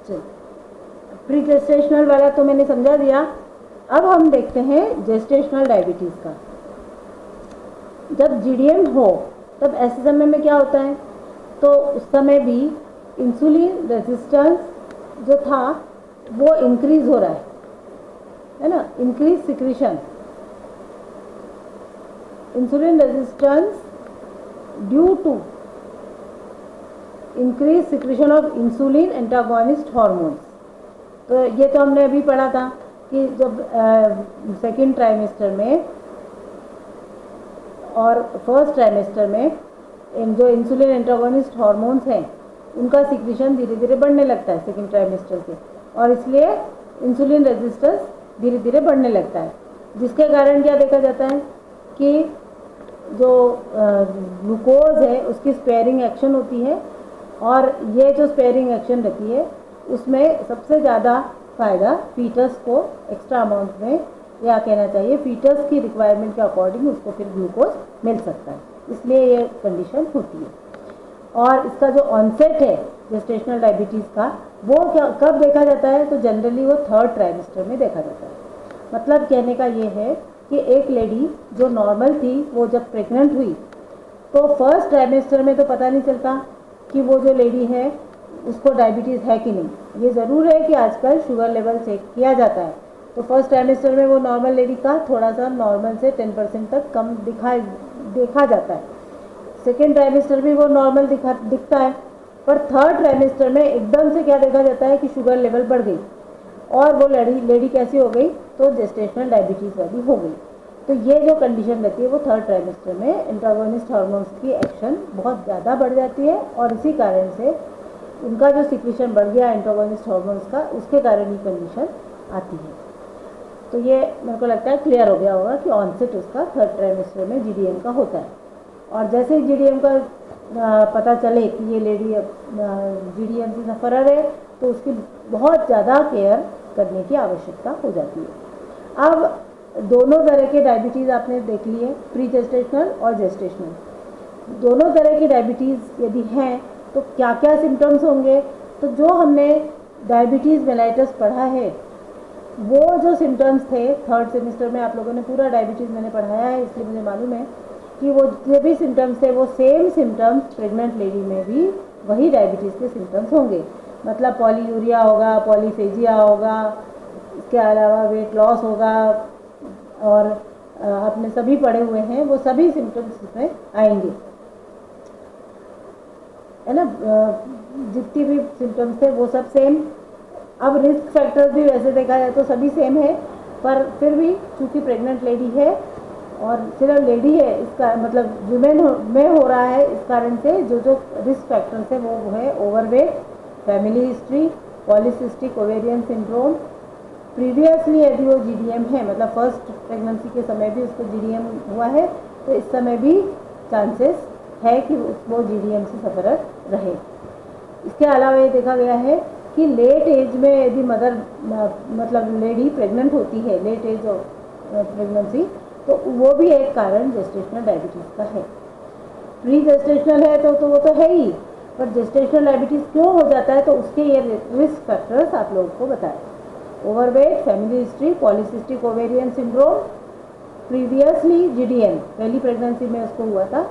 चल, pre gestational वाला तो मैंने समझा दिया। अब हम देखते हैं जेस्टेशनल डायबिटीज़ का। जब जीडीएम हो तब ऐसे समय में क्या होता है, तो उस समय भी इंसुलिन रेजिस्टेंस जो था वो इंक्रीज हो रहा है ना, increase secretion, insulin resistance due to increase secretion of insulin antagonist hormones. तो ये तो हमने अभी पढ़ा था कि जब सेकेंड ट्राइमेस्टर में और फर्स्ट ट्राइमेस्टर में जो इंसुलिन एंटागोनिस्ट हार्मोन्स हैं उनका सिक्रीशन धीरे धीरे बढ़ने लगता है सेकेंड ट्राइमेस्टर से, और इसलिए इंसुलिन रेजिस्टेंस धीरे धीरे बढ़ने लगता है, जिसके कारण क्या देखा जाता है कि जो ग्लूकोज है उसकी स्पेयरिंग एक्शन होती है, और ये जो स्पेयरिंग एक्शन रहती है उसमें सबसे ज़्यादा फ़ायदा फीटस को एक्स्ट्रा अमाउंट में, या कहना चाहिए फीटस की रिक्वायरमेंट के अकॉर्डिंग उसको फिर ग्लूकोज मिल सकता है, इसलिए ये कंडीशन होती है। और इसका जो ऑनसेट है जेस्टेशनल डायबिटीज़ का वो क्या कब देखा जाता है, तो जनरली वो थर्ड ट्राइमेस्टर में देखा जाता है। मतलब कहने का ये है कि एक लेडी जो नॉर्मल थी वो जब प्रेग्नेंट हुई तो फर्स्ट ट्राइमेस्टर में तो पता नहीं चलता कि वो जो लेडी है उसको डायबिटीज़ है कि नहीं। ये ज़रूर है कि आजकल शुगर लेवल चेक किया जाता है, तो फर्स्ट ट्राइमेस्टर में वो नॉर्मल लेडी का थोड़ा सा नॉर्मल से 10% तक कम देखा जाता है। सेकेंड ट्राइमेस्टर भी वो नॉर्मल दिखता है, पर थर्ड ट्राइमेस्टर में एकदम से क्या देखा जाता है कि शुगर लेवल बढ़ गई और वो लेडी कैसी हो गई, तो जेस्टेशनल डायबिटीज़ वाली हो गई। तो ये जो कंडीशन रहती है वो थर्ड ट्राइमेस्टर में एंटागोनिस्ट हार्मोन्स की एक्शन बहुत ज़्यादा बढ़ जाती है, और इसी कारण से उनका जो सिक्रीशन बढ़ गया एंटागोनिस्ट हार्मोन्स का, उसके कारण ये कंडीशन आती है। तो ये मेरे को लगता है क्लियर हो गया होगा कि ऑनसेट उसका थर्ड ट्राइमेस्टर में जीडीएम का होता है, और जैसे ही जीडीएम का पता चले कि ये लेडी जीडीएम से सफ़रर है तो उसकी बहुत ज़्यादा केयर करने की आवश्यकता हो जाती है। अब दोनों तरह के डायबिटीज़ आपने देख ली है, प्री जेस्टेशनल और जेस्टेशनल। दोनों तरह की डायबिटीज़ यदि हैं तो क्या क्या सिम्टम्स होंगे, तो जो हमने डायबिटीज़ मेलाइटस पढ़ा है वो जो सिम्टम्स थे थर्ड सेमेस्टर में, आप लोगों ने पूरा डायबिटीज़ मैंने पढ़ाया है इसलिए मुझे मालूम है कि वो जो भी सिम्टम्स थे वो सेम सिम्टम्स प्रेग्नेंट लेडी में भी वही डायबिटीज़ के सिम्टम्स होंगे। मतलब पॉलीयूरिया होगा, पॉलीफेजिया होगा, इसके अलावा वेट लॉस होगा, और आपने सभी पढ़े हुए हैं वो सभी सिम्टम्स इसमें आएंगे, है ना। जितनी भी सिम्टम्स थे वो सब सेम। अब रिस्क फैक्टर्स भी वैसे देखा जाए तो सभी सेम है, पर फिर भी चूँकि प्रेग्नेंट लेडी है और सिर्फ लेडी है, इसका मतलब वुमेन में हो रहा है, इस कारण से जो जो रिस्क फैक्टर्स है वो है overweight, family history, polycystic ovarian syndrome, previously यदि वो जीडीएम है, मतलब फर्स्ट प्रेगनेंसी के समय भी उसको जीडीएम हुआ है तो इस समय भी चांसेस है कि वो जीडीएम से सफ़रर रहे। इसके अलावा ये देखा गया है कि लेट एज में यदि मदर मतलब लेडी प्रेग्नेंट होती है, लेट एज ऑफ प्रेगनेंसी, तो वो भी एक कारण जेस्टेशनल डायबिटीज़ का है। प्री जेस्टेशनल है तो वो तो है ही, पर जेस्टेशनल डायबिटीज़ क्यों हो जाता है तो उसके ये रिस्क फैक्टर्स आप लोगों को बताएं। Overweight, family history, polycystic ovarian syndrome, previously GDM पहली प्रेगनेंसी में उसको हुआ था,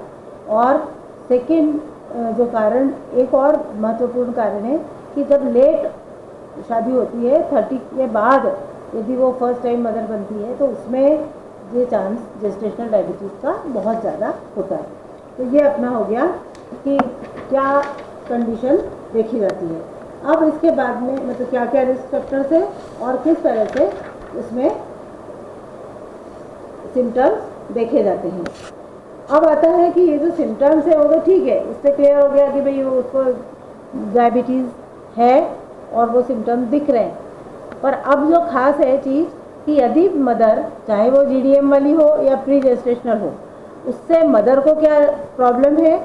और सेकेंड जो कारण एक और महत्वपूर्ण कारण है कि जब लेट शादी होती है 30 के बाद यदि वो फर्स्ट टाइम मदर बनती है तो उसमें ये चांस जेस्टेशनल डायबिटीज़ का बहुत ज़्यादा होता है। तो ये अपना हो गया कि क्या कंडीशन देखी जाती है। अब इसके बाद में मतलब क्या क्या रिस्क फैक्टर्स है और किस तरह से इसमें सिम्टम्स देखे जाते हैं। अब आता है कि ये जो सिम्टम्स है वो तो ठीक है, इससे क्लियर हो गया कि भाई वो उसको डायबिटीज़ है और वो सिम्टम्स दिख रहे हैं, पर अब जो खास है चीज़ कि यदि मदर चाहे वो जीडीएम वाली हो या प्री जेस्टेशनल हो, उससे मदर को क्या प्रॉब्लम है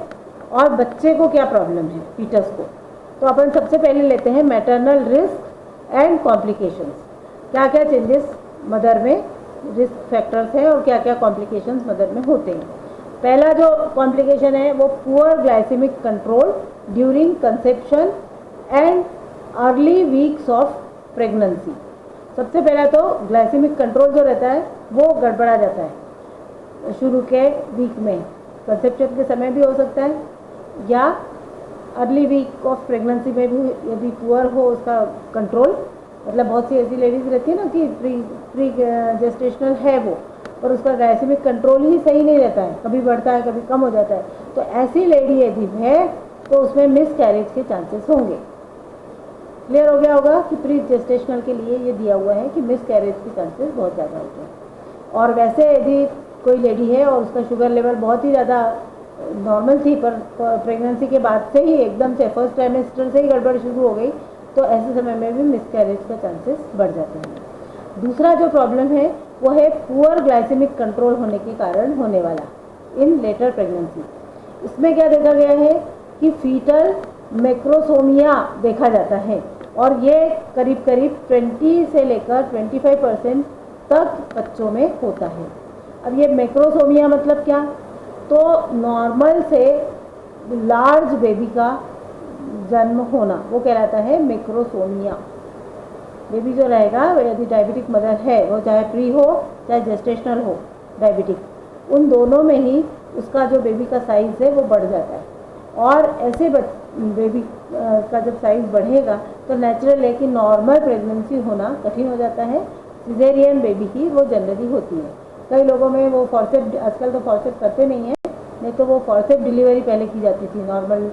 और बच्चे को क्या प्रॉब्लम है, फीटस को। तो अपन सबसे पहले लेते हैं मैटरनल रिस्क एंड कॉम्प्लिकेशंस। क्या क्या चेंजेस मदर में रिस्क फैक्टर्स हैं और क्या क्या कॉम्प्लिकेशंस मदर में होते हैं। पहला जो कॉम्प्लिकेशन है वो poor glycaemic control during conception and early weeks of pregnancy. सबसे पहला तो ग्लाइसेमिक कंट्रोल जो रहता है वो गड़बड़ा जाता है शुरू के वीक में, कंसेप्शन के समय भी हो सकता है, या अर्ली वीक ऑफ प्रेगनेंसी में भी यदि पुअर हो उसका कंट्रोल। मतलब बहुत सी ऐसी लेडीज़ रहती है ना कि प्री जेस्टेशनल है वो, पर उसका ग्लाइसेमिक कंट्रोल ही सही नहीं रहता है, कभी बढ़ता है कभी कम हो जाता है। तो ऐसी लेडी यदि है तो उसमें मिस कैरेज के चांसेस होंगे। क्लियर हो गया होगा कि प्री जेस्टेशनल के लिए ये दिया हुआ है कि मिस कैरेज के चांसेस बहुत ज़्यादा होते हैं। और वैसे यदि कोई लेडी है और उसका शुगर लेवल बहुत ही ज़्यादा नॉर्मल थी, पर प्रेगनेंसी के बाद से ही एकदम से फर्स्ट ट्राइमेस्टर से ही गड़बड़ शुरू हो गई, तो ऐसे समय में भी मिस कैरेज का चांसेस बढ़ जाते हैं। दूसरा जो प्रॉब्लम है वो है पुअर ग्लाइसेमिक कंट्रोल होने के कारण होने वाला इन लेटर प्रेगनेंसी। इसमें क्या देखा गया है कि फीटल मैक्रोसोमिया देखा जाता है, और ये करीब करीब 20 से लेकर 25% तक बच्चों में होता है। अब ये मैक्रोसोमिया मतलब क्या, तो नॉर्मल से लार्ज बेबी का जन्म होना वो कहलाता है मैक्रोसोमिया। बेबी जो रहेगा यदि डायबिटिक मदर है, वो चाहे प्री हो चाहे जेस्टेशनल हो डायबिटिक, उन दोनों में ही उसका जो बेबी का साइज़ है वो बढ़ जाता है। और ऐसे बेबी का जब साइज़ बढ़ेगा तो नेचुरल है कि नॉर्मल प्रेगनेंसी होना कठिन हो जाता है, सिजेरियन बेबी ही वो जनरली होती है। कई लोगों में वो फॉर्सेप, आजकल तो फॉर्सेप करते नहीं हैं, नहीं तो वो फॉर्सेप डिलीवरी पहले की जाती थी, नॉर्मल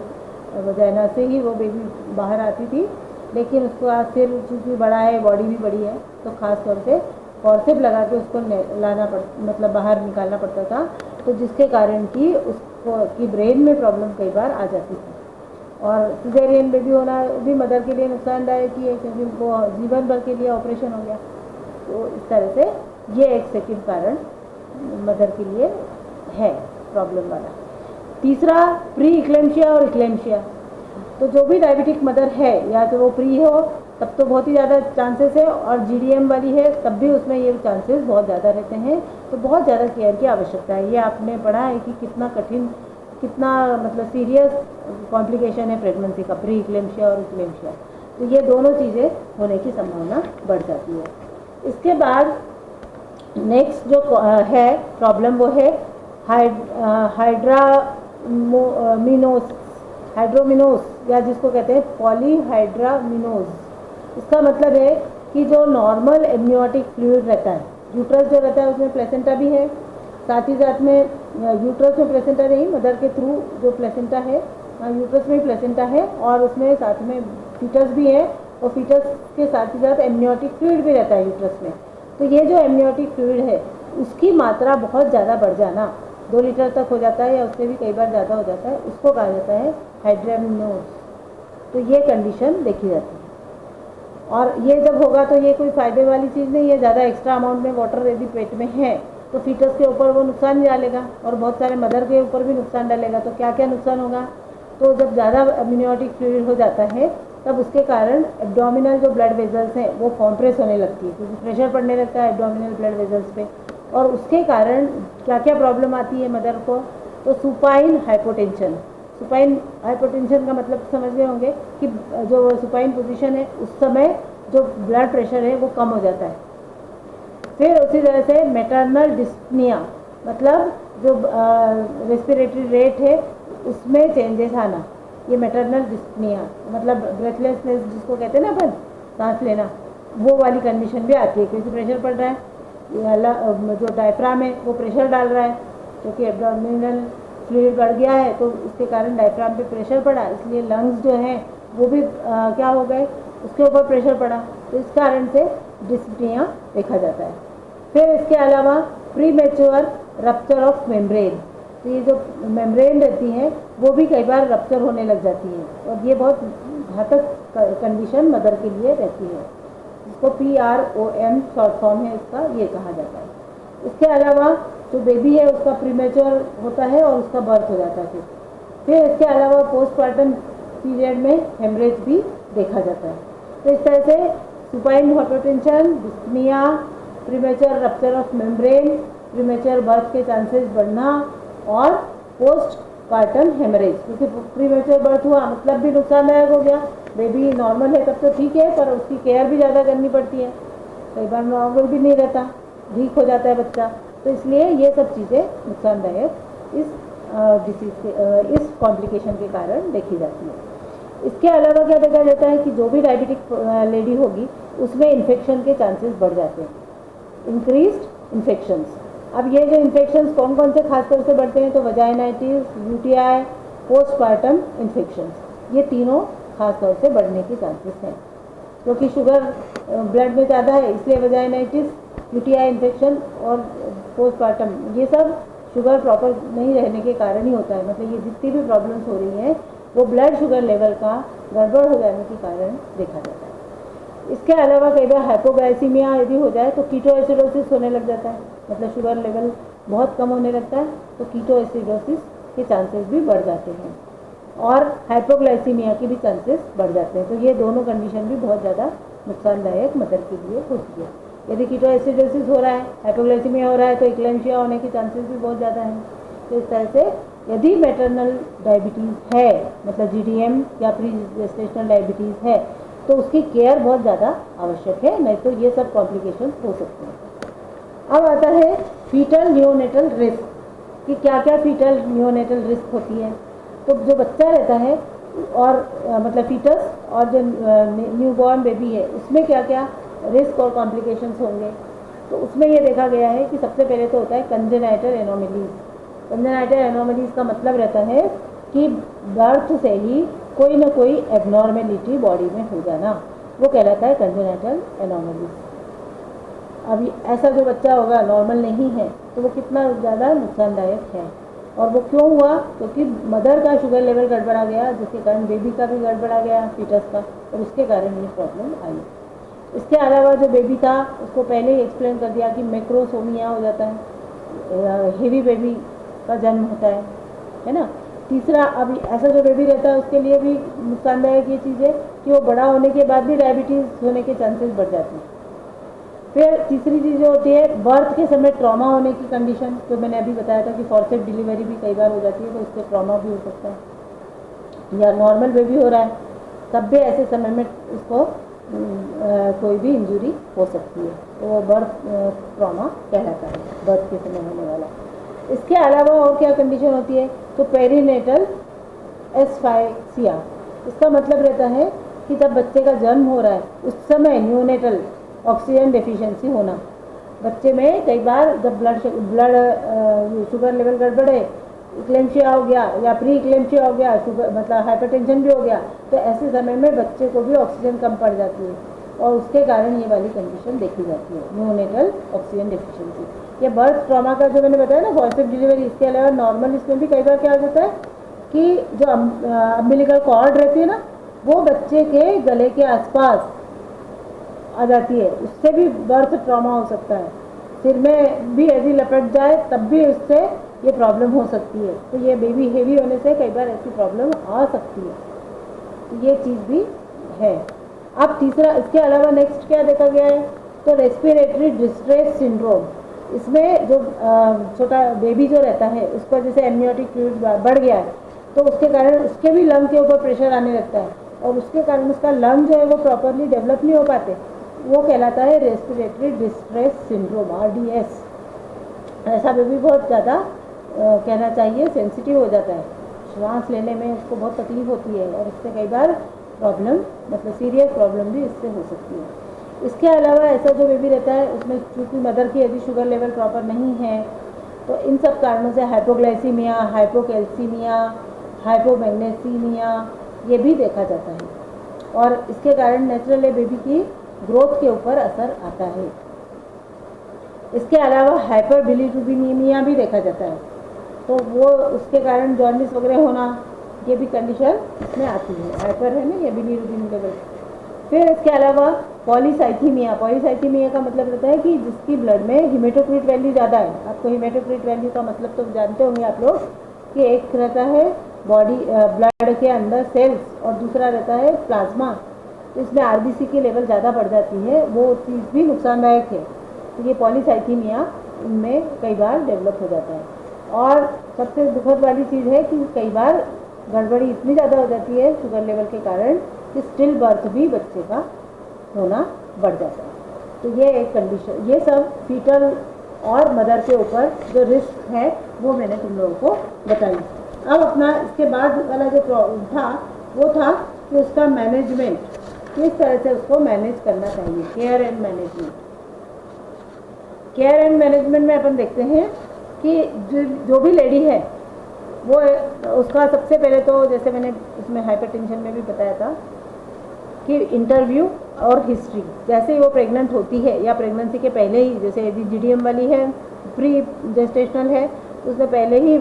वजाइना से ही वो बेबी बाहर आती थी। लेकिन उसका सिर चूँकि बड़ा है, बॉडी भी बड़ी है, तो ख़ास तौर से फॉर्सेप लगा के उसको मतलब बाहर निकालना पड़ता था, तो जिसके कारण कि उसको की ब्रेन में प्रॉब्लम कई बार आ जाती थी। और सिजेरियन बेबी होना भी मदर के लिए नुकसानदायक ही है, क्योंकि वो जीवन भर के लिए ऑपरेशन हो गया। तो इस तरह से ये एक सेकंड कारण मदर के लिए है प्रॉब्लम वाला। तीसरा प्री इक्लेम्शिया और इक्लेम्शिया। तो जो भी डायबिटिक मदर है, या तो वो प्री हो तब तो बहुत ही ज़्यादा चांसेस है, और जीडीएम वाली है तब भी उसमें ये चांसेस बहुत ज़्यादा रहते हैं। तो बहुत ज़्यादा केयर की आवश्यकता है। ये आपने पढ़ा है कि कितना कठिन, कितना मतलब सीरियस कॉम्प्लिकेशन है प्रेगनेंसी का, प्री इक्लेम्शिया और इक्लेम्शिया। तो ये दोनों चीज़ें होने की संभावना बढ़ जाती है। इसके बाद नेक्स्ट जो है प्रॉब्लम वो है हाइड्रोमिनोस, या जिसको कहते हैं पॉलीहाइड्रामिनोज। इसका मतलब है कि जो नॉर्मल एमनियोटिक फ्लूइड रहता है, यूट्रस जो रहता है उसमें प्लेसेंटा भी है, साथ ही साथ में यूट्रस में प्लेसेंटा नहीं, मदर के थ्रू जो प्लेसेंटा है, यूट्रस में प्लेसेंटा है, और उसमें साथ में फीटस भी है, और फीटस के साथ ही साथ एमनियोटिक फ्लूइड भी रहता है यूट्रस में। तो ये जो एमनियोटिक फ्लूइड है उसकी मात्रा बहुत ज़्यादा बढ़ जाना, 2 लीटर तक हो जाता है या उससे भी कई बार ज़्यादा हो जाता है, उसको कहा जाता है हाइड्रामिनोज। तो ये कंडीशन देखी जाती है। और ये जब होगा तो ये कोई फ़ायदे वाली चीज़ नहीं है। ज़्यादा एक्स्ट्रा अमाउंट में वाटर यदि पेट में है तो फीटस के ऊपर वो नुकसान ही डालेगा, और बहुत सारे मदर के ऊपर भी नुकसान डालेगा। तो क्या क्या नुकसान होगा, तो जब ज़्यादा एमनियोटिक फ्लूइड हो जाता है तब उसके कारण एब्डोमिनल जो ब्लड वेजल्स हैं वो कॉम्प्रेस होने लगती है, क्योंकि प्रेशर पड़ने लगता है एब्डोमिनल ब्लड वेजल्स पे। और उसके कारण क्या क्या प्रॉब्लम आती है मदर को, तो सुपाइन हाइपोटेंशन। सुपाइन हाइपोटेंशन का मतलब समझ गए होंगे कि जो सुपाइन पोजीशन है उस समय जो ब्लड प्रेशर है वो कम हो जाता है। फिर उसी तरह से मैटरनल डिस्पनिया, मतलब जो रेस्पिरेटरी रेट है उसमें चेंजेस आना, ये मैटरनल डिस्पनिया मतलब ब्रेथलेसनेस जिसको कहते हैं ना अपन, सांस लेना, वो वाली कंडीशन भी आती है, क्योंकि प्रेशर पड़ रहा है, जो डायफ्राम है वो प्रेशर डाल रहा है, क्योंकि एब्डोमिनल फ्लूइड बढ़ गया है तो उसके कारण डायफ्राम पे प्रेशर पड़ा, इसलिए लंग्स जो हैं वो भी क्या हो गए, उसके ऊपर प्रेशर पड़ा, तो इस कारण से डिस्पनिया देखा जाता है। फिर इसके अलावा प्रीमेच्योर रप्चर ऑफ मेम्ब्रेन, तो ये जो मेम्ब्रेन रहती है वो भी कई बार रप्चर होने लग जाती है, और ये बहुत घातक कंडीशन मदर के लिए रहती है, इसको PROM शॉर्ट फॉर्म है इसका, ये कहा जाता है। इसके अलावा जो बेबी है उसका प्रीमेच्योर होता है और उसका बर्थ हो जाता है। फिर इसके अलावा पोस्टपार्टम पीरियड में हेमरेज भी देखा जाता है। तो इस तरह से supine hypotension, dyspnoea, premature rupture of membrane, premature birth के चांसेस बढ़ना, और पोस्ट पार्टम हेमरेज, क्योंकि प्रीमेच्योर बर्थ हुआ मतलब भी नुकसानदायक हो गया। बेबी नॉर्मल है तब तो ठीक है, पर उसकी केयर भी ज़्यादा करनी पड़ती है, कई बार नॉर्मल भी नहीं रहता, वीक हो जाता है बच्चा, तो इसलिए ये सब चीज़ें नुकसानदायक इस डिसीज के इस कॉम्प्लिकेशन के कारण देखी जाती है। इसके अलावा क्या देखा जाता है कि जो भी डायबिटिक लेडी होगी उसमें इन्फेक्शन के चांसेस बढ़ जाते हैं, इंक्रीज्ड इन्फेक्शंस। अब ये जो इन्फेक्शंस कौन कौन से खासतौर से बढ़ते हैं, तो वजाइनाइटिस, यूटीआई, पोस्टपार्टम इन्फेक्शंस, ये तीनों खासतौर से बढ़ने के चांसेस हैं, क्योंकि शुगर ब्लड में ज़्यादा है इसलिए वजाइनाइटिस, यूटीआई इन्फेक्शन और पोस्टपार्टम, ये सब शुगर प्रॉपर नहीं रहने के कारण ही होता है। मतलब ये जितनी भी प्रॉब्लम्स हो रही हैं वो ब्लड शुगर लेवल का गड़बड़ हो जाने के कारण देखा जाता है। इसके अलावा कई बार हाइपोग्लाइसीमिया यदि हो जाए तो कीटोएसिडोसिस होने लग जाता है, मतलब शुगर लेवल बहुत कम होने लगता है, तो कीटोएसिडोसिस के चांसेस भी बढ़ जाते हैं और हाइपोग्लाइसीमिया के भी चांसेस बढ़ जाते हैं। तो ये दोनों कंडीशन भी बहुत ज़्यादा नुकसानदायक मदर के लिए होती है। यदि कीटोएसिडोसिस हो रहा है, हाइपोग्लाइसीमिया हो रहा है, तो इक्लेम्शिया होने के चांसेस भी बहुत ज़्यादा हैं। तो इस तरह से यदि मैटरनल डायबिटीज़ है, मतलब जीडीएम या प्री जेस्टेशनल डायबिटीज़ है, तो उसकी केयर बहुत ज़्यादा आवश्यक है, नहीं तो ये सब कॉम्प्लिकेशन हो सकते हैं। अब आता है फीटल न्यूनेटल रिस्क, कि क्या क्या फीटल न्यूनेटल रिस्क होती है। तो जो बच्चा रहता है और मतलब फीटस और जो न्यूबॉर्न बेबी है उसमें क्या क्या रिस्क और कॉम्प्लिकेशंस होंगे, तो उसमें ये देखा गया है कि सबसे पहले तो होता है कंजेनाइटल एनोमलीज। कंजेनाइटल एनोमलीज का मतलब रहता है कि बर्थ से ही कोई ना कोई एबनॉर्मेलिटी बॉडी में हो जाना, वो कहलाता है कंजेनाइटल एनोमलीज। अभी ऐसा जो बच्चा होगा नॉर्मल नहीं है तो वो कितना ज़्यादा नुकसानदायक है, और वो क्यों हुआ, क्योंकि मदर का शुगर लेवल गड़बड़ा गया, जिसके कारण बेबी का भी गड़बड़ा गया, फीटस का, और उसके कारण ये प्रॉब्लम आई। इसके अलावा जो बेबी था उसको पहले ही एक्सप्लेन कर दिया कि मैक्रोसोमिया हो जाता है, हेवी बेबी का जन्म होता है ना। तीसरा, अब ऐसा जो बेबी रहता है उसके लिए भी नुकसानदायक ये चीज़ है कि वो बड़ा होने के बाद भी डायबिटीज़ होने के चांसेस बढ़ जाते हैं। फिर तीसरी चीज़ जो होती है बर्थ के समय ट्रॉमा होने की कंडीशन, जो मैंने अभी बताया था कि फॉर्सेप डिलीवरी भी कई बार हो जाती है, तो इससे ट्रॉमा भी हो सकता है। या नॉर्मल बेबी हो रहा है तब भी ऐसे समय में इसको कोई भी इंजरी हो सकती है, तो वो बर्थ ट्रॉमा कहलाता है, बर्थ के समय होने वाला। इसके अलावा और क्या कंडीशन होती है, तो पेरीनेटल एस्फाइक्सिया। इसका मतलब रहता है कि जब बच्चे का जन्म हो रहा है उस समय न्यूनेटल ऑक्सीजन डेफिशिएंसी होना। बच्चे में कई बार जब ब्लड शुगर लेवल गड़बड़ है, इक्लेम्शिया हो गया या प्री इक्लेम्शिया हो गया, शुगर मतलब हाइपरटेंशन भी हो गया, तो ऐसे समय में बच्चे को भी ऑक्सीजन कम पड़ जाती है और उसके कारण ये वाली कंडीशन देखी जाती है, न्यूनेटल ऑक्सीजन डेफिशिएंसी। ये बर्थ ट्रॉमा का जो मैंने बताया ना, फॉर्सेप डिलीवरी, इसके अलावा नॉर्मल इसमें भी कई बार क्या होता है कि जो अम्बिलिकल कॉर्ड रहती है ना, वो बच्चे के गले के आसपास आ जाती है, उससे भी बर्थ ट्रॉमा हो सकता है। सिर में भी यदि लपट जाए तब भी उससे ये प्रॉब्लम हो सकती है। तो ये बेबी हेवी होने से कई बार ऐसी प्रॉब्लम आ सकती है, तो ये चीज़ भी है। अब तीसरा, इसके अलावा नेक्स्ट क्या देखा गया है, तो रेस्पिरेटरी डिस्ट्रेस सिंड्रोम। इसमें जो छोटा बेबी जो रहता है उसका जैसे एमनियोटिक फ्लूइड बढ़ गया है, तो उसके कारण उसके भी लंग के ऊपर प्रेशर आने लगता है और उसके कारण उसका लंग जो है वो प्रॉपरली डेवलप नहीं हो पाते, वो कहलाता है रेस्पिरेटरी डिस्ट्रेस सिंड्रोम, RDS। ऐसा बेबी बहुत ज़्यादा कहना चाहिए सेंसिटिव हो जाता है, श्वास लेने में उसको बहुत तकलीफ होती है और इससे कई बार प्रॉब्लम, मतलब सीरियस प्रॉब्लम भी इससे हो सकती है। इसके अलावा ऐसा जो बेबी रहता है उसमें चूँकि मदर की यदि शुगर लेवल प्रॉपर नहीं है, तो इन सब कारणों से हाइपोग्लाइसीमिया, हाइपोकैल्सीमिया, हाइपोमैग्नेसीमिया ये भी देखा जाता है और इसके कारण नेचुरली बेबी की ग्रोथ के ऊपर असर आता है। इसके अलावा हाइपरबिलिरुबिनीमिया भी देखा जाता है, तो वो उसके कारण जॉन्डिस वगैरह होना, ये भी कंडीशन इसमें आती है। हाइपर है ना ये बिलिरुबिन लेवल। फिर इसके अलावा पॉलीसाइथीमिया। पॉलीसाइथीमिया का मतलब रहता है कि जिसकी ब्लड में हीमेटोक्रिट वैल्यू ज़्यादा है। आपको हीमेटोक्रिट वैल्यू का मतलब तो जानते होंगे आप लोग कि एक रहता है बॉडी ब्लड के अंदर सेल्स और दूसरा रहता है प्लाज्मा, तो इसमें RBC की लेवल ज़्यादा बढ़ जाती है, वो चीज़ भी नुकसानदायक है। तो ये पॉलीसाइथीमिया इनमें कई बार डेवलप हो जाता है। और सबसे दुखद वाली चीज़ है कि कई बार गड़बड़ी इतनी ज़्यादा हो जाती है शुगर लेवल के कारण कि स्टिल बर्थ भी बच्चे का होना बढ़ जाता है। तो ये एक कंडीशन, ये सब फीटल और मदर के ऊपर जो रिस्क है वो मैंने तुम लोगों को बताई। अब अपना इसके बाद वाला जो प्रॉब्लम था वो था कि उसका मैनेजमेंट, किस तरह से उसको मैनेज करना चाहिए, care and management. Care and management में अपन देखते हैं कि जो भी लेडी है वो उसका सबसे पहले तो जैसे मैंने इसमें हाइपरटेंशन में भी बताया था कि इंटरव्यू और हिस्ट्री, जैसे ही वो प्रेग्नेंट होती है या प्रेगनेंसी के पहले ही, जैसे यदि जीडीएम वाली है, प्री जेस्टेशनल है, तो उसने पहले ही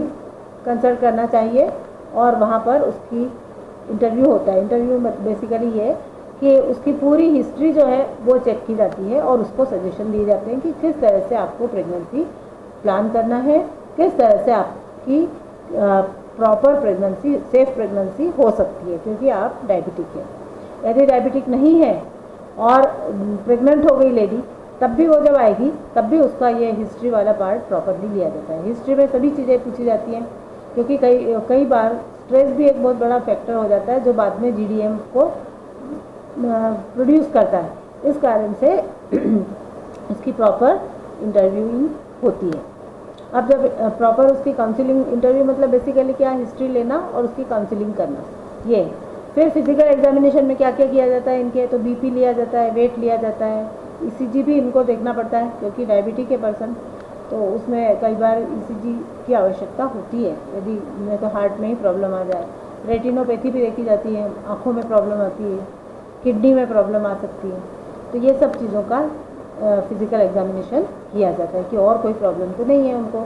कंसल्ट करना चाहिए और वहाँ पर उसकी इंटरव्यू होता है। इंटरव्यू बेसिकली ये कि उसकी पूरी हिस्ट्री जो है वो चेक की जाती है और उसको सजेशन दिए जाते हैं कि किस तरह से आपको प्रेगनेंसी प्लान करना है, किस तरह से आपकी प्रॉपर प्रेगनेंसी, सेफ प्रेगनेंसी हो सकती है, क्योंकि आप डायबिटिक हैं। यदि डायबिटिक नहीं है और प्रेग्नेंट हो गई लेडी, तब भी वो जब आएगी तब भी उसका ये हिस्ट्री वाला पार्ट प्रॉपरली लिया जाता है। हिस्ट्री में सभी चीज़ें पूछी जाती हैं, क्योंकि कई बार स्ट्रेस भी एक बहुत बड़ा फैक्टर हो जाता है जो बाद में जीडीएम को प्रोड्यूस करता है। इस कारण से उसकी प्रॉपर इंटरव्यूइंग होती है। अब जब प्रॉपर उसकी काउंसलिंग, इंटरव्यू मतलब बेसिकली क्या, हिस्ट्री लेना और उसकी काउंसलिंग करना, ये। फिर फिजिकल एग्जामिनेशन में क्या क्या किया जाता है इनके, तो बीपी लिया जाता है, वेट लिया जाता है, ईसीजी भी इनको देखना पड़ता है क्योंकि डायबिटिक है पर्सन, तो उसमें कई बार ईसीजी की आवश्यकता होती है यदि नहीं तो हार्ट में ही प्रॉब्लम आ जाए। रेटिनोपैथी भी देखी जाती है, आँखों में प्रॉब्लम आती है, किडनी में प्रॉब्लम आ सकती है। तो ये सब चीज़ों का फिजिकल एग्जामिनेशन किया जाता है कि और कोई प्रॉब्लम तो नहीं है उनको,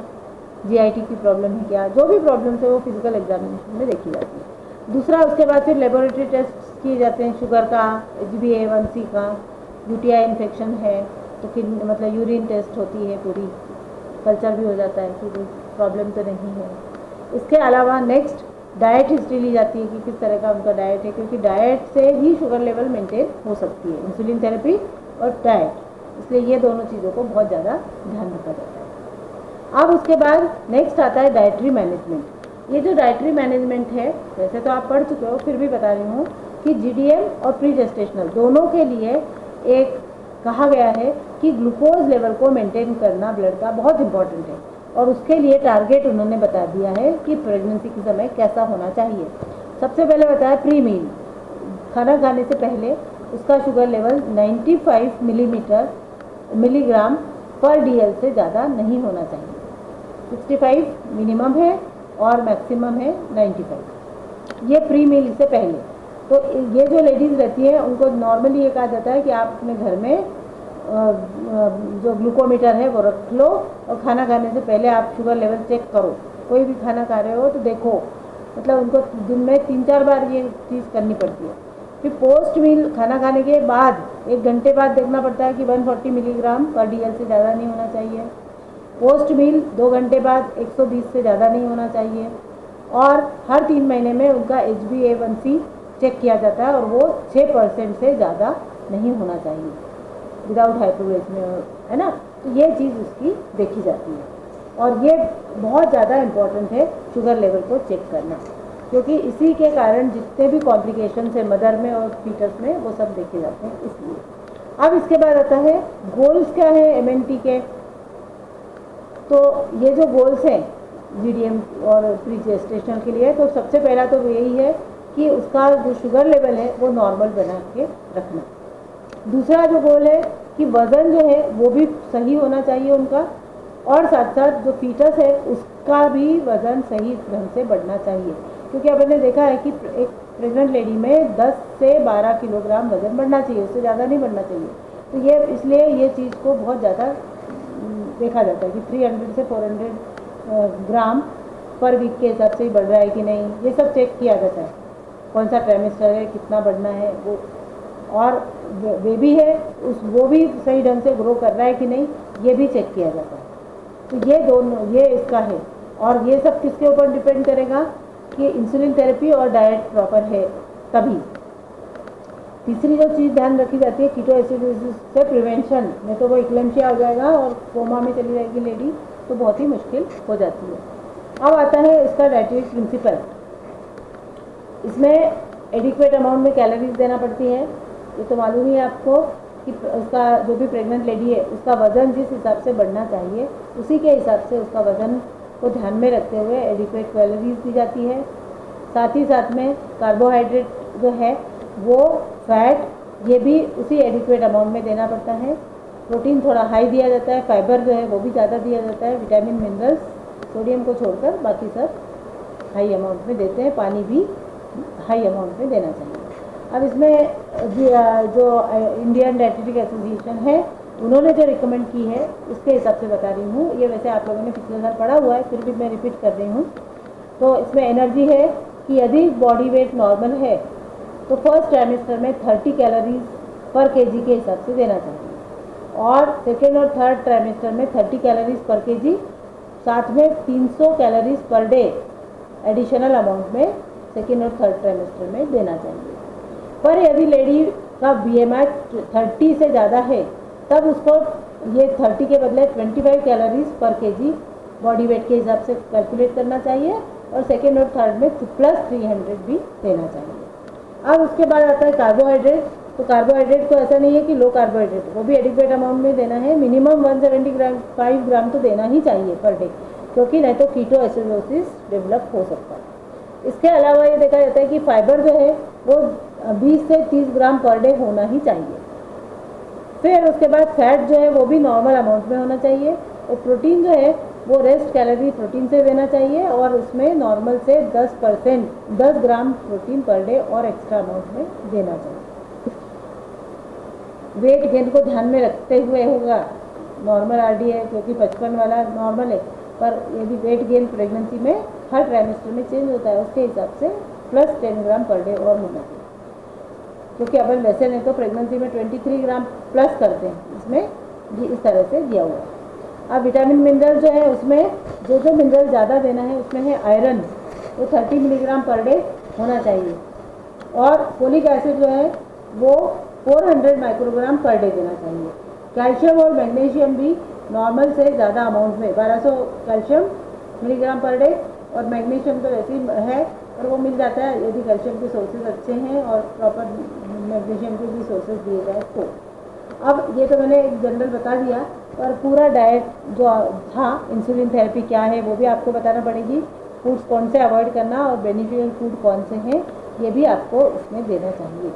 जीआईटी की प्रॉब्लम है क्या, जो भी प्रॉब्लम्स है वो फिजिकल एग्जामिनेशन में देखी जाती है। दूसरा, उसके बाद फिर लेबोरेटरी टेस्ट किए जाते हैं, शुगर का, HbA1c का, यूटीआई इन्फेक्शन है तो किडनी मतलब यूरिन टेस्ट होती है, पूरी कल्चर भी हो जाता है कि प्रॉब्लम तो नहीं है। इसके अलावा नेक्स्ट डाइट हिस्ट्री ली जाती है कि किस तरह का उनका डाइट है, क्योंकि डाइट से ही शुगर लेवल मेंटेन हो सकती है, इंसुलिन थेरेपी और डाइट, इसलिए ये दोनों चीज़ों को बहुत ज़्यादा ध्यान रखा जाता है। अब उसके बाद नेक्स्ट आता है डाइटरी मैनेजमेंट। ये जो डाइटरी मैनेजमेंट है, वैसे तो आप पढ़ चुके हो, फिर भी बता रही हूँ कि जीडीएम और प्री जेस्टेशनल दोनों के लिए एक कहा गया है कि ग्लूकोज लेवल को मेंटेन करना ब्लड का बहुत इंपॉर्टेंट है, और उसके लिए टारगेट उन्होंने बता दिया है कि प्रेगनेंसी के समय कैसा होना चाहिए। सबसे पहले बताया प्री मील, खाना खाने से पहले उसका शुगर लेवल 95 मिलीग्राम पर डीएल से ज़्यादा नहीं होना चाहिए। 65 मिनिमम है और मैक्सिमम है 95, ये प्री मील से पहले। तो ये जो लेडीज़ रहती है उनको नॉर्मली ये कहा जाता है कि आप अपने घर में जो ग्लूकोमीटर है वो रख लो और खाना खाने से पहले आप शुगर लेवल चेक करो। कोई भी खाना खा रहे हो तो देखो, मतलब उनको दिन में 3-4 बार ये चीज़ करनी पड़ती है। फिर पोस्ट मील, खाना खाने के बाद 1 घंटे बाद देखना पड़ता है कि 140 मिलीग्राम पर डीएल से ज़्यादा नहीं होना चाहिए। पोस्ट मील 2 घंटे बाद 120 से ज़्यादा नहीं होना चाहिए, और हर 3 महीने में उनका HbA1c चेक किया जाता है और वो 6% से ज़्यादा नहीं होना चाहिए विदाउट हाइपोग्लाइसेमिया, है ना। तो ये चीज़ उसकी देखी जाती है, और ये बहुत ज़्यादा इम्पॉर्टेंट है शुगर लेवल को चेक करना, क्योंकि इसी के कारण जितने भी कॉम्प्लिकेशंस है मदर में और फीटस में वो सब देखे जाते हैं, इसलिए। अब इसके बाद आता है गोल्स क्या है एमएनटी के। तो ये जो गोल्स हैं जीडीएम और प्री जेस्टेशनल के लिए, तो सबसे पहला तो यही है कि उसका जो शुगर लेवल है वो नॉर्मल बना के रखना। दूसरा जो गोल है कि वज़न जो है वो भी सही होना चाहिए उनका, और साथ साथ जो फीटस है उसका भी वज़न सही ढंग से बढ़ना चाहिए, क्योंकि अब मैंने देखा है कि एक प्रेग्नेंट लेडी में 10 से 12 किलोग्राम वज़न बढ़ना चाहिए, उससे ज़्यादा नहीं बढ़ना चाहिए। तो ये इसलिए ये चीज़ को बहुत ज़्यादा देखा जाता है कि 300 से 400 ग्राम पर वीक के हिसाब से ही बढ़ रहा है कि नहीं, ये सब चेक किया जाता है। कौन सा ट्राइमेस्टर है, कितना बढ़ना है वो, और बेबी है वो भी सही ढंग से ग्रो कर रहा है कि नहीं, ये भी चेक किया जाता है। तो ये दोनों, ये इसका है, और ये सब किसके ऊपर डिपेंड करेगा कि इंसुलिन थेरेपी और डाइट प्रॉपर है तभी। तीसरी जो चीज़ ध्यान रखी जाती है कीटोएसिडोसिस से प्रिवेंशन, नहीं तो वो इक्लेम्शिया हो जाएगा और कोमा में चली जाएगी लेडी, तो बहुत ही मुश्किल हो जाती है। अब आता है इसका डाइटरी प्रिंसिपल। इसमें एडिक्वेट अमाउंट में कैलोरीज देना पड़ती है। ये तो मालूम ही है आपको कि उसका जो भी प्रेग्नेंट लेडी है उसका वज़न जिस हिसाब से बढ़ना चाहिए उसी के हिसाब से उसका वज़न को ध्यान में रखते हुए एडिक्वेट कैलोरीज दी जाती है। साथ ही साथ में कार्बोहाइड्रेट जो है वो फैट ये भी उसी एडिक्वेट अमाउंट में देना पड़ता है। प्रोटीन थोड़ा हाई दिया जाता है, फाइबर जो है वो भी ज़्यादा दिया जाता है, विटामिन मिनरल्स सोडियम को छोड़कर बाकी सब हाई अमाउंट में देते हैं, पानी भी हाई अमाउंट में देना चाहिए। अब इसमें जो इंडियन डाइटेटिक एसोसिएशन है उन्होंने जो रिकमेंड की है उसके हिसाब से बता रही हूँ। ये वैसे आप लोगों ने पिछले साल पढ़ा हुआ है, फिर भी मैं रिपीट कर रही हूँ। तो इसमें एनर्जी है कि यदि बॉडी वेट नॉर्मल है तो फर्स्ट ट्राइमेस्टर में 30 कैलोरीज पर केजी के हिसाब से देना चाहिए, और सेकेंड और थर्ड ट्राइमेस्टर में 30 कैलोरीज पर केजी, साथ में 300 calories per day additional amount में सेकेंड और थर्ड ट्राइमेस्टर में देना चाहिए। पर यदि लेडी का BMI 30 से ज़्यादा है तब उसको ये 30 के बदले 25 कैलोरीज पर केजी बॉडी वेट के हिसाब से कैलकुलेट करना चाहिए, और सेकेंड और थर्ड में प्लस 300 भी देना चाहिए। अब उसके बाद आता है कार्बोहाइड्रेट। तो कार्बोहाइड्रेट को ऐसा नहीं है कि लो कार्बोहाइड्रेट, वो भी एडिक्वेट अमाउंट में देना है। मिनिमम 175 ग्राम तो देना ही चाहिए पर डे, क्योंकि नहीं तो कीटो एसिडोसिस डेवलप हो सकता है। इसके अलावा ये देखा जाता है कि फाइबर जो है वो 20 से 30 ग्राम पर डे होना ही चाहिए। फिर उसके बाद फैट जो है वो भी नॉर्मल अमाउंट में होना चाहिए, और प्रोटीन जो है वो रेस्ट कैलोरी प्रोटीन से देना चाहिए, और उसमें नॉर्मल से 10 ग्राम प्रोटीन पर डे और एक्स्ट्रा अमाउंट में देना चाहिए। वेट गेन को ध्यान में रखते हुए होगा। नॉर्मल RD है क्योंकि 55 वाला नॉर्मल है, पर यदि वेट गेन प्रेगनेंसी में हर ट्राइमेस्टर में चेंज होता है उसके हिसाब से प्लस 10 ग्राम पर डे और होना चाहिए, क्योंकि अपन वैसे नहीं तो प्रेगनेंसी में 23 ग्राम प्लस करते हैं, इसमें ये इस तरह से दिया हुआ है। अब विटामिन मिनरल जो है उसमें जो मिनरल ज़्यादा देना है उसमें है आयरन, वो 30 मिलीग्राम पर डे होना चाहिए, और फोलिक एसिड जो है वो 400 माइक्रोग्राम पर डे देना चाहिए। कैल्शियम और मैग्नीशियम भी नॉर्मल से ज़्यादा अमाउंट में 1200 कैल्शियम मिलीग्राम पर डे, और मैग्नीशियम तो वैसे ही है और वो मिल जाता है यदि कैल्शियम के सोर्सेज अच्छे हैं और प्रॉपर मैग्नीशियम के भी सोर्सेज दिए जाए तो। अब ये तो मैंने एक जनरल बता दिया, और पूरा डाइट जो था इंसुलिन थेरेपी क्या है वो भी आपको बताना पड़ेगी। फूड्स कौन से अवॉइड करना और बेनिफिशियल फूड कौन से हैं ये भी आपको उसमें देना चाहिए,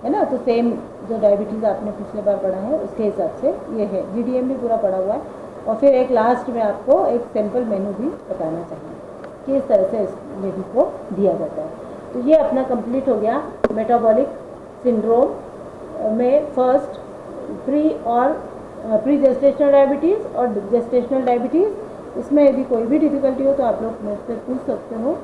है ना। तो सेम जो डायबिटीज़ आपने पिछले बार पढ़ा है उसके हिसाब से ये है। GDM भी पूरा पढ़ा हुआ है, और फिर एक लास्ट में आपको एक सिंपल मेनू भी बताना चाहिए कि इस तरह से इस लेडी को दिया जाता है। तो ये अपना कंप्लीट हो गया मेटाबॉलिक सिंड्रोम में फर्स्ट प्री जेस्टेशनल डायबिटीज़ और जेस्टेशनल डायबिटीज़। इसमें यदि कोई भी डिफ़िकल्टी हो तो आप लोग मुझसे पूछ सकते हो,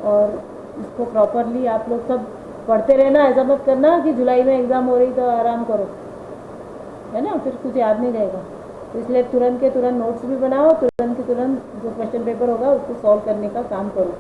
और इसको प्रॉपरली आप लोग सब पढ़ते रहना। ऐसा मत करना कि जुलाई में एग्ज़ाम हो रही तो आराम करो, है ना, फिर कुछ याद नहीं रहेगा। तो इसलिए तुरंत के तुरंत नोट्स भी बनाओ, तुरंत के तुरंत जो क्वेश्चन पेपर होगा उसको सॉल्व करने का काम करो।